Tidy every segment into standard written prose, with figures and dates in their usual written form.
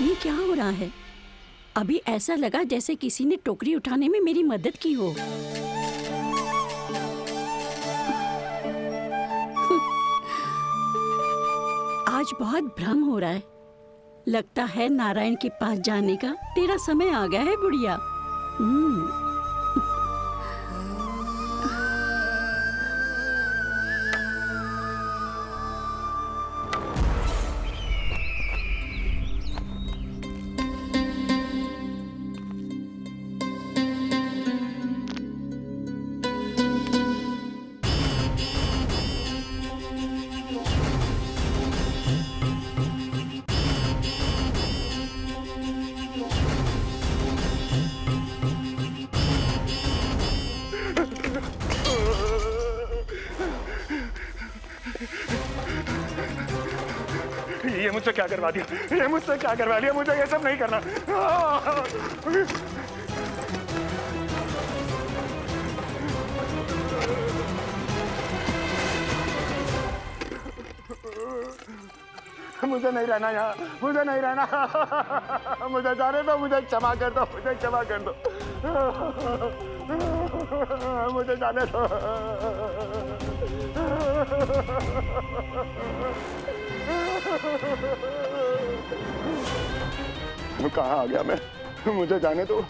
ये क्या हो रहा है? अभी ऐसा लगा जैसे किसी ने टोकरी उठाने में मेरी मदद की हो। आज बहुत भ्रम हो रहा है। लगता है नारायण के पास जाने का तेरा समय आ गया है बुढ़िया। ये मुझसे क्या करवा दिया? ये मुझसे क्या करवा लिया? मुझे ये सब नहीं करना। मुझे नहीं रहना यहाँ, मुझे नहीं रहना। मुझे जाने दो, मुझे क्षमा कर दो, मुझे क्षमा कर दो, मुझे जाने दो। कहाँ आ गया मैं? मुझे जाने दो,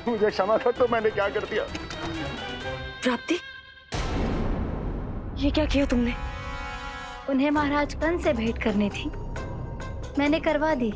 मुझे क्षमा कर दो। मैंने क्या कर दिया? प्राप्ति, ये क्या किया तुमने? उन्हें महाराज कंस से भेंट करनी थी, मैंने करवा दी।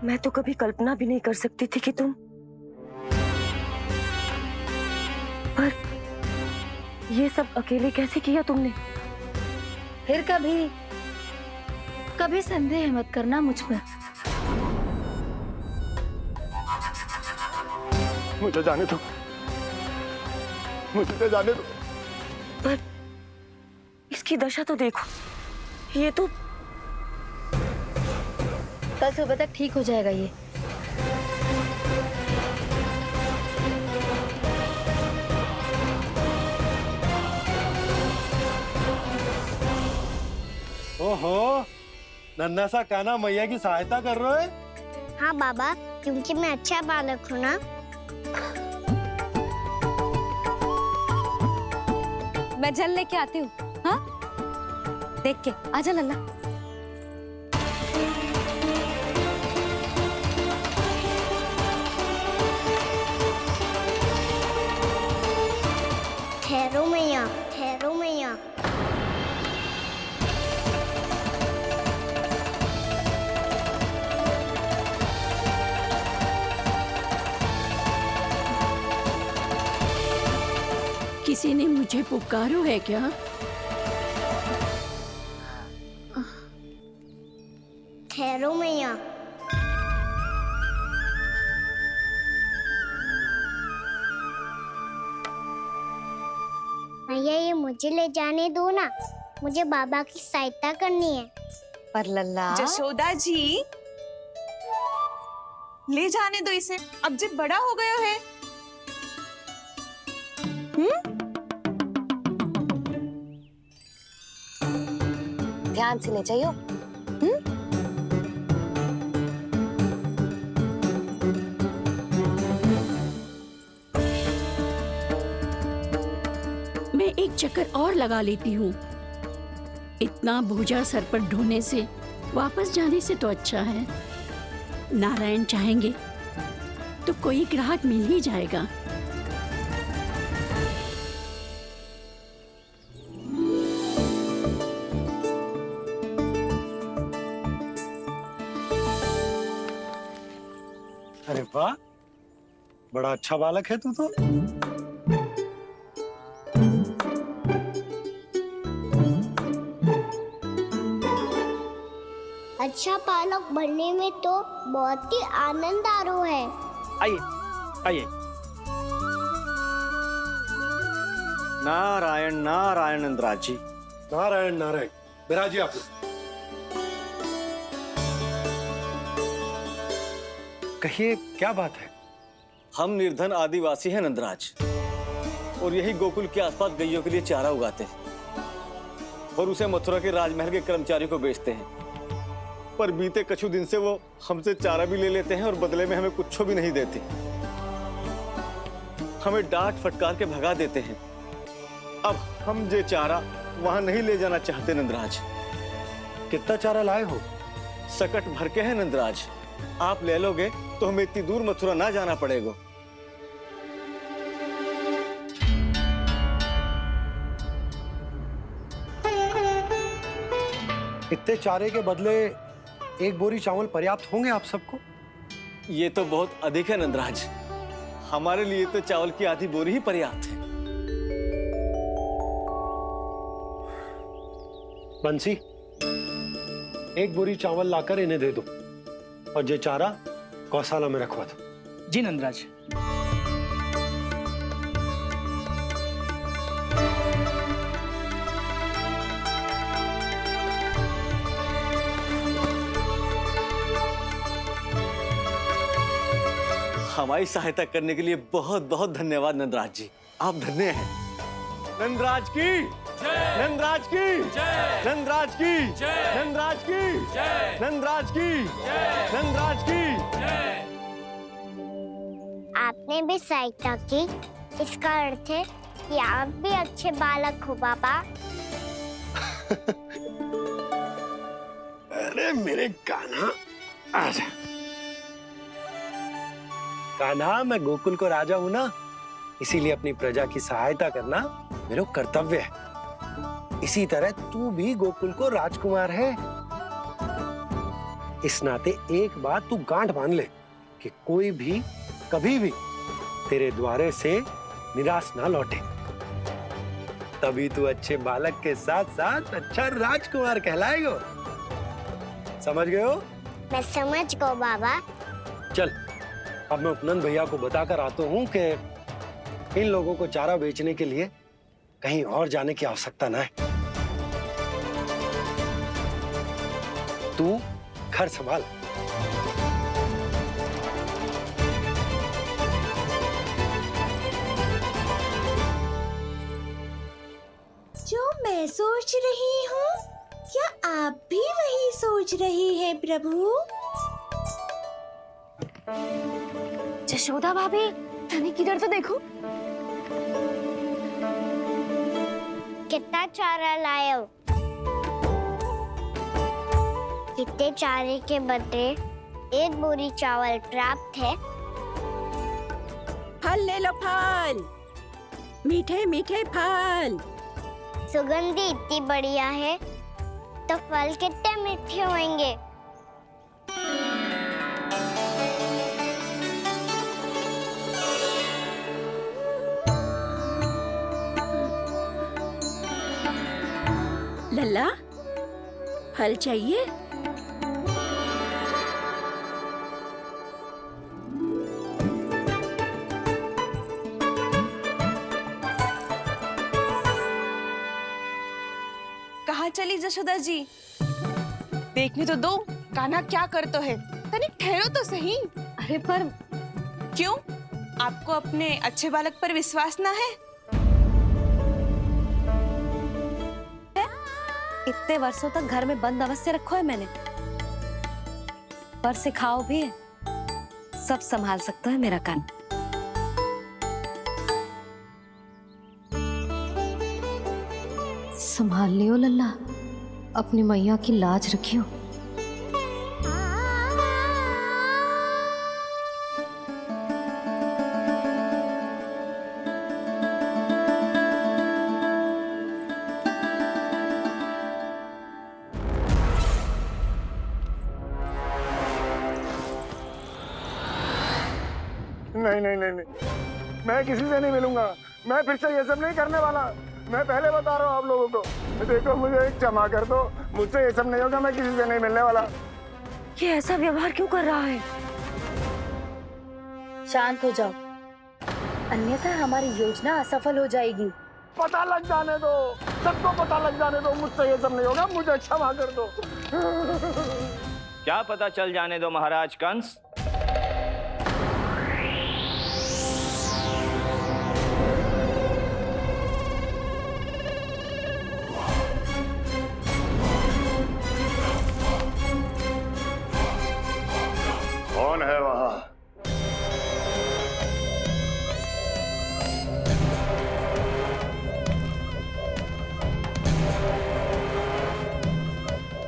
मैं तो कभी कल्पना भी नहीं कर सकती थी कि तुम, पर ये सब अकेले कैसे किया तुमने? फिर कभी संदेह मत करना मुझ पर। मुझे जाने दो, मुझे जाने दो। पर इसकी दशा तो देखो, ये तो कल सुबह तक ठीक हो जाएगा ये। ओहो, नन्हा सा कान्हा मैया की सहायता कर रहे हो? हाँ बाबा, क्योंकि मैं अच्छा बालक हूँ ना। मैं जल लेके आती हूँ। हाँ, देख के आजा लल्ला। ठहरो मैया, ठहरो मैया। किसी ने मुझे पुकारो है क्या? ठहरो मैया। मैया, ये मुझे ले जाने दो ना, मुझे बाबा की सहायता करनी है। पर लल्ला, जशोदा जी, ले जाने दो इसे, अब जब बड़ा हो गया है। ध्यान से ले जाइयो। मैं एक चक्कर और लगा लेती हूँ। इतना बोझा सर पर ढोने से वापस जाने से तो अच्छा है। नारायण चाहेंगे तो कोई ग्राहक मिल ही जाएगा। अरे वाह, बड़ा अच्छा बालक है तू तो। अच्छा बालक बनने में तो बहुत ही आनंद आ रहा है। आइए, आइए। नारायण नारायण इंद्राज जी। नारायण नारायण, बिराजिए आप। कहिए, क्या बात है? हम निर्धन आदिवासी हैं नंदराज, और यही गोकुल के आसपास गैयों के लिए चारा उगाते हैं। और उसे मथुरा के राजमहल के कर्मचारियों को बेचते हैं। पर बीते कुछ दिन से वो हमसे चारा भी ले लेते हैं और बदले में हमें कुछ भी नहीं देते। हमें डांट फटकार के भगा देते हैं। अब हम ये चारा वहां नहीं ले जाना चाहते नंदराज। कितना चारा लाए हो? सकट भर के है नंदराज। आप ले लोगे तो हमें इतनी दूर मथुरा ना जाना पड़ेगा। इतने चारे के बदले एक बोरी चावल पर्याप्त होंगे आप सबको? ये तो बहुत अधिक है नंदराज। हमारे लिए तो चावल की आधी बोरी ही पर्याप्त है। बंसी, एक बोरी चावल लाकर इन्हें दे दो और ये चारा गौशाला में रखवा दो। जी नंदराज। हमारी सहायता करने के लिए बहुत बहुत धन्यवाद नंदराज जी। आप धन्य हैं। नंदराज की नंदराज की नंदराज की नंदराज की नंदराज की नंदराज की। आपने भी सहायता की, इसका अर्थ है कि आप भी अच्छे बालक हो बाबा। अरे मेरे कान्हा, आजा। कान्हा, मैं गोकुल को राजा हूं ना, इसीलिए अपनी प्रजा की सहायता करना मेरा कर्तव्य है। इसी तरह तू भी गोकुल को राजकुमार है। इस नाते एक बात तू गांठ बांध ले कि कोई भी कभी भी तेरे द्वारे से निराश ना लौटे। तभी तू अच्छे बालक के साथ साथ अच्छा राजकुमार कहलाएगा। समझ गए हो? मैं समझ गई बाबा। चल, अब मैं उपनंद भैया को बताकर आता हूँ कि इन लोगों को चारा बेचने के लिए कहीं और जाने की आवश्यकता ना है। तू घर संभाल। जो मैं सोच रही हूँ, क्या आप भी वही सोच रही हैं प्रभु? जशोदा भाभी, तनिक किधर तो देखो। कितना चारा लाए हो? कितने चारे के बदले एक बोरी चावल प्राप्त है। फल ले लो, फल, मीठे मीठे फल। सुगंधी इतनी बढ़िया है तो फल कितने मीठे होंगे। लल्ला, फल चाहिए? कहाँ चली जशोदा जी? देखने तो दो कान्हा क्या करता है। तनिक ठहरो तो सही। अरे पर क्यों? आपको अपने अच्छे बालक पर विश्वास ना है? इतने वर्षों तक घर में बंद अवस्था रखो है मैंने, पर सिखाओ भी है। सब संभाल सकता है मेरा कान। संभाल लियो लल्ला, अपनी मैया की लाज रखियो। नहीं नहीं नहीं नहीं, मैं किसी से नहीं मिलूंगा। मैं फिर से ये सब नहीं करने वाला। मैं पहले बता रहा हूँ आप लोगों को। देखो, मुझे एक क्षमा कर दो, मुझसे ये सब नहीं होगा। मैं किसी से नहीं मिलने वाला। ये ऐसा व्यवहार क्यों कर रहा है? शांत हो जाओ, अन्यथा हमारी योजना असफल हो जाएगी। पता लग जाने दो, सबको पता लग जाने दो। मुझसे ये सब नहीं होगा, मुझे क्षमा कर दो। क्या पता चल जाने दो महाराज कंस?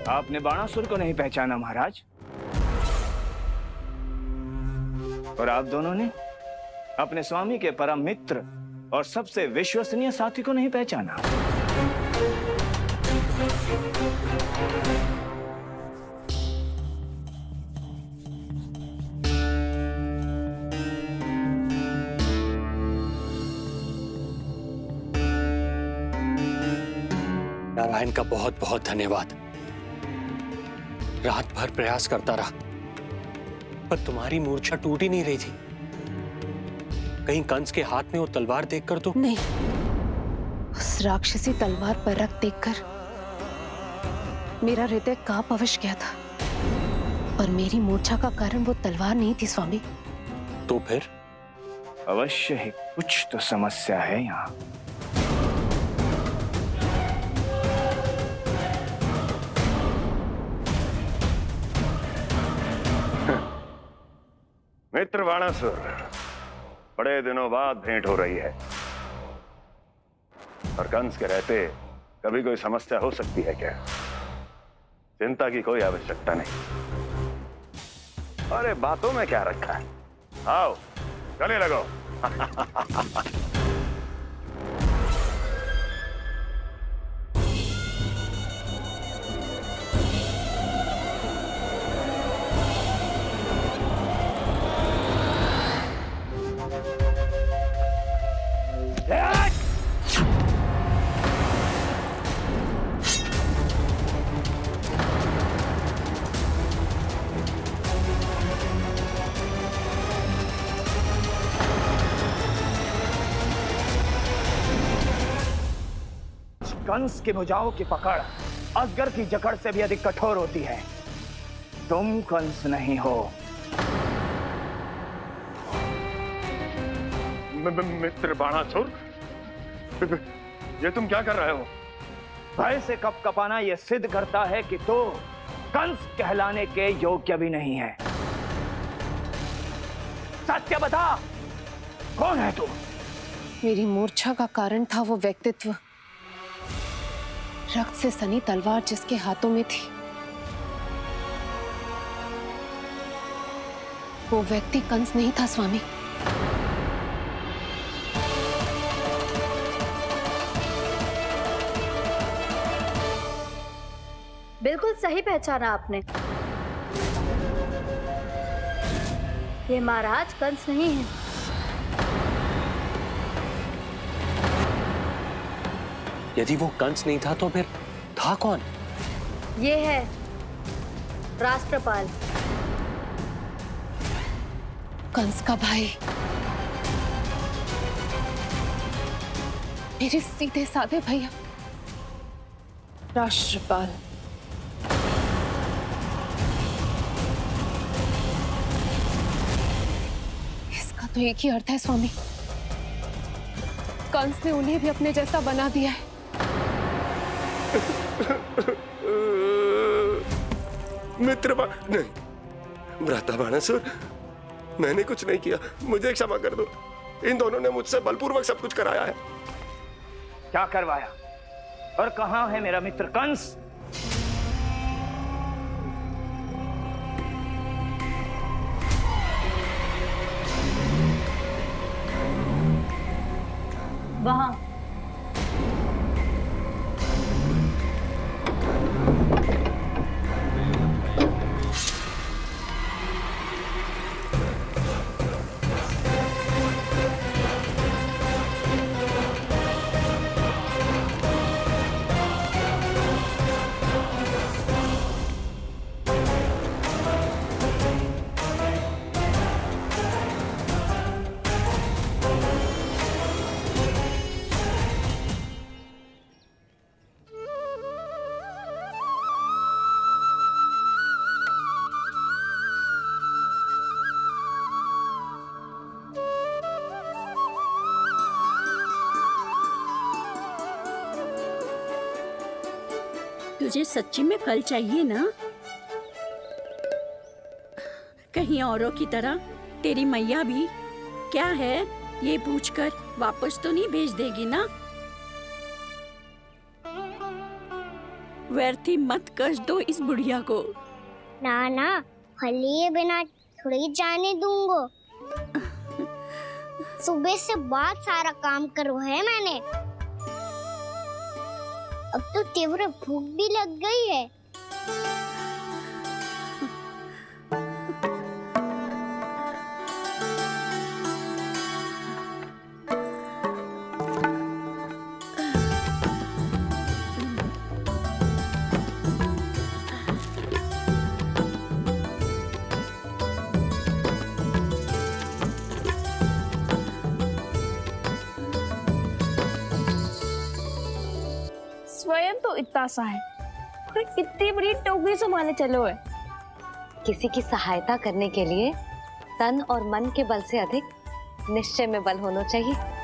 आपने बाणासुर को नहीं पहचाना महाराज, और आप दोनों ने अपने स्वामी के परम मित्र और सबसे विश्वसनीय साथी को नहीं पहचाना। नारायण का बहुत बहुत धन्यवाद। रात भर प्रयास करता रहा, पर तुम्हारी मूर्छा टूट ही नहीं रही थी। कहीं कंस के हाथ में वो तलवार देखकर तो नहीं, उस राक्षसी तलवार पर रख देखकर मेरा हृदय कांप अवश्य गया था, पर मेरी मूर्छा का कारण वो तलवार नहीं थी स्वामी। तो फिर? अवश्य ही कुछ तो समस्या है यहाँ। मित्र बाणासुर, बड़े दिनों बाद भेंट हो रही है, और कंस के रहते कभी कोई समस्या हो सकती है क्या? चिंता की कोई आवश्यकता नहीं। अरे बातों में क्या रखा है, आओ गले लगो। कंस की भुजाओं की पकड़ अजगर की जकड़ से भी अधिक कठोर होती है। तुम कंस नहीं हो। मित्र बाणासुर, ये तुम क्या कर रहे हो? भय से कपकपाना यह सिद्ध करता है कि तू कंस कहलाने के योग्य भी नहीं है। सत्य बता, कौन है तू? मेरी मूर्छा का कारण था वो व्यक्तित्व, रक्त से सनी तलवार जिसके हाथों में थी। वो व्यक्ति कंस नहीं था स्वामी। बिल्कुल सही पहचाना आपने। ये महाराज कंस नहीं है। यदि वो कंस नहीं था तो फिर था कौन? ये है राष्ट्रपाल, कंस का भाई। मेरे सीधे साधे भैया राष्ट्रपाल। इसका तो एक ही अर्थ है स्वामी, कंस ने उन्हें भी अपने जैसा बना दिया है। मित्र नहीं, भ्राता बाणासुर, मैंने कुछ नहीं किया, मुझे क्षमा कर दो। इन दोनों ने मुझसे बलपूर्वक सब कुछ कराया है। क्या करवाया और कहां है मेरा मित्र कंस? वहां। तुझे सच्ची में फल चाहिए ना? कहीं औरों की तरह तेरी मैया भी क्या है ये पूछकर वापस तो नहीं भेज देगी ना? व्यर्थ ही मत कष्ट दो इस बुढ़िया को। ना ना, फल लिए बिना थोड़ी जाने दूंगो। सुबह से बहुत सारा काम करो है मैंने। अब तो तीव्र भूख भी लग गई है। स्वयं तो इतना सा है, फिर कितनी बड़ी टोकरी संभालने चलो है। किसी की सहायता करने के लिए तन और मन के बल से अधिक निश्चय में बल होना चाहिए।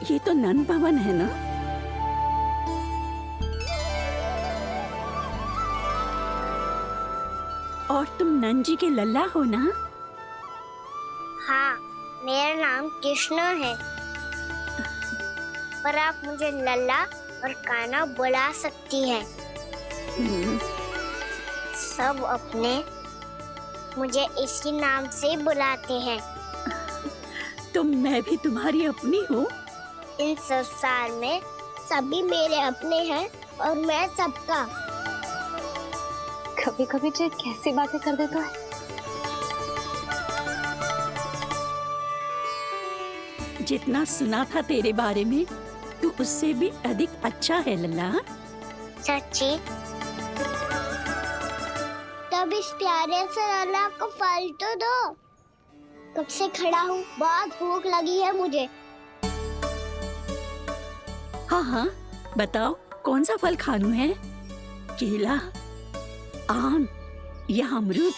ये तो नन भवन है ना? और तुम नन जी के लल्ला हो ना? हाँ, मेरा नाम कृष्ण है, पर आप मुझे लल्ला और कान्हा बुला सकती हैं। सब अपने मुझे इसी नाम से बुलाते हैं। तो मैं भी तुम्हारी अपनी हूँ। इन संसार में सभी मेरे अपने हैं और मैं सबका। कभी कभी जो कैसी बातें कर देता है। जितना सुना था तेरे बारे में, तू उससे भी अधिक अच्छा है लल्ला। सच्ची? तब इस प्यारे से लल्ला को फल तो दो। कब से खड़ा हूँ, बहुत भूख लगी है मुझे। हाँ हाँ, बताओ कौन सा फल खानू है? केला, आम या अमरूद?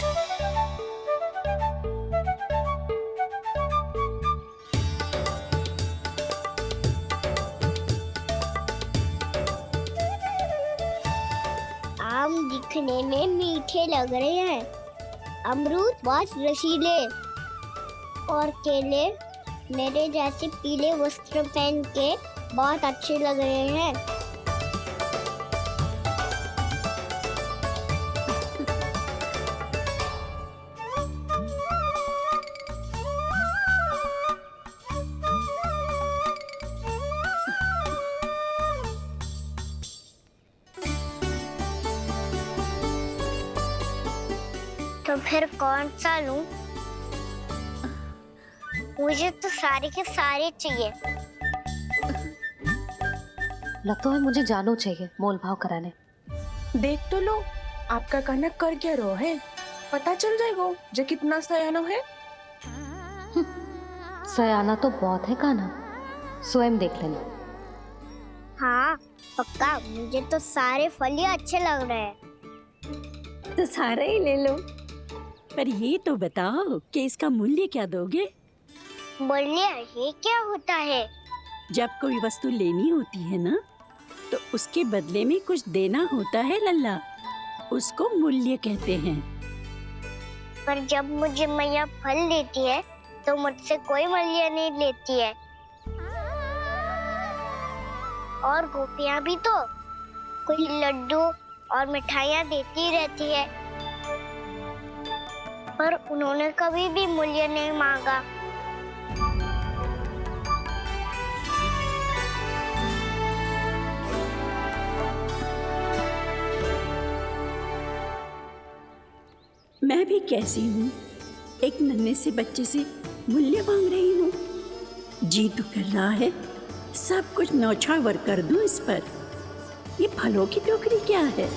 आम दिखने में मीठे लग रहे हैं, अमरूद बहुत रसीले और केले मेरे जैसे पीले वस्त्र पहन के बहुत अच्छे लग रहे हैं। तो फिर कौन सा लूं? मुझे तो सारे के सारे चाहिए। लगता है मुझे जानू चाहिए मोल भाव कराने। देख तो लो, आपका कान्हा कर क्या रहो है, पता चल जाएगा जो कितना सयानो है। सयाना तो बहुत है कान्हा, स्वयं देख लेना। हाँ पक्का, मुझे तो सारे फल ही अच्छे लग रहे हैं। तो सारा ही ले लो। पर ये तो बताओ कि इसका मूल्य क्या दोगे? मूल्य ये क्या होता है? जब कोई वस्तु लेनी होती है ना, तो उसके बदले में कुछ देना होता है लल्ला, उसको मूल्य कहते हैं। पर जब मुझे मैया फल देती है तो मुझसे कोई मूल्य नहीं लेती है। और गोपियां भी तो कोई लड्डू और मिठाइयाँ देती रहती है, पर उन्होंने कभी भी मूल्य नहीं मांगा। मैं भी कैसी हूँ, एक नन्हे से बच्चे से मूल्य मांग रही हूँ। जी तो कर रहा है सब कुछ न्यौछावर कर दूं इस पर। ये फलों की टोकरी क्या है?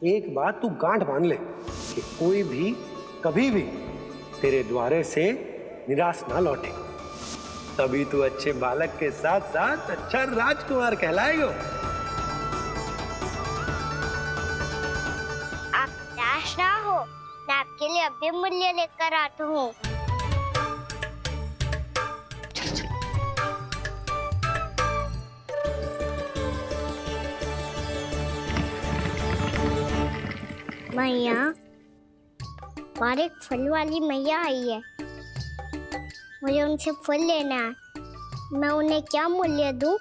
एक बात तू गांठ बांध ले कि कोई भी कभी भी तेरे द्वारे से निराश ना लौटे, तभी तू अच्छे बालक के साथ साथ अच्छा राजकुमार कहलाएगा। आप निराश ना हो, मैं आपके लिए अभी मूल्य लेकर आता हूँ। मैया, बाहर एक फल वाली मैया आई है। मुझे उनसे फल लेना है। मैं उन्हें क्या मूल्य दूं?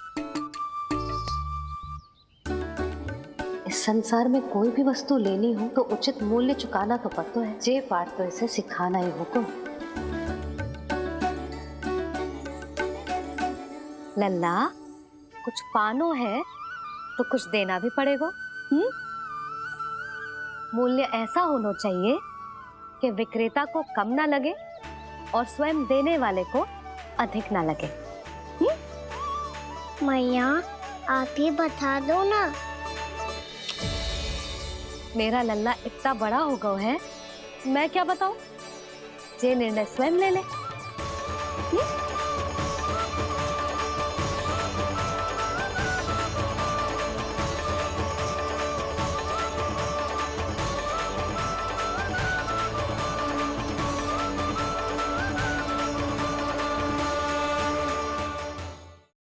इस संसार में कोई भी वस्तु लेनी हो तो उचित मूल्य चुकाना तो पड़ता है। जे पाठ तो इसे सिखाना ही हुकुम। लल्ला, कुछ पानो है तो कुछ देना भी पड़ेगा। मूल्य ऐसा होना चाहिए कि विक्रेता को कम ना लगे और स्वयं देने वाले को अधिक ना लगे। मैया, आप ही बता दो ना। मेरा लल्ला इतना बड़ा हो गया है, मैं क्या बताऊं? जे निर्णय स्वयं ले ले।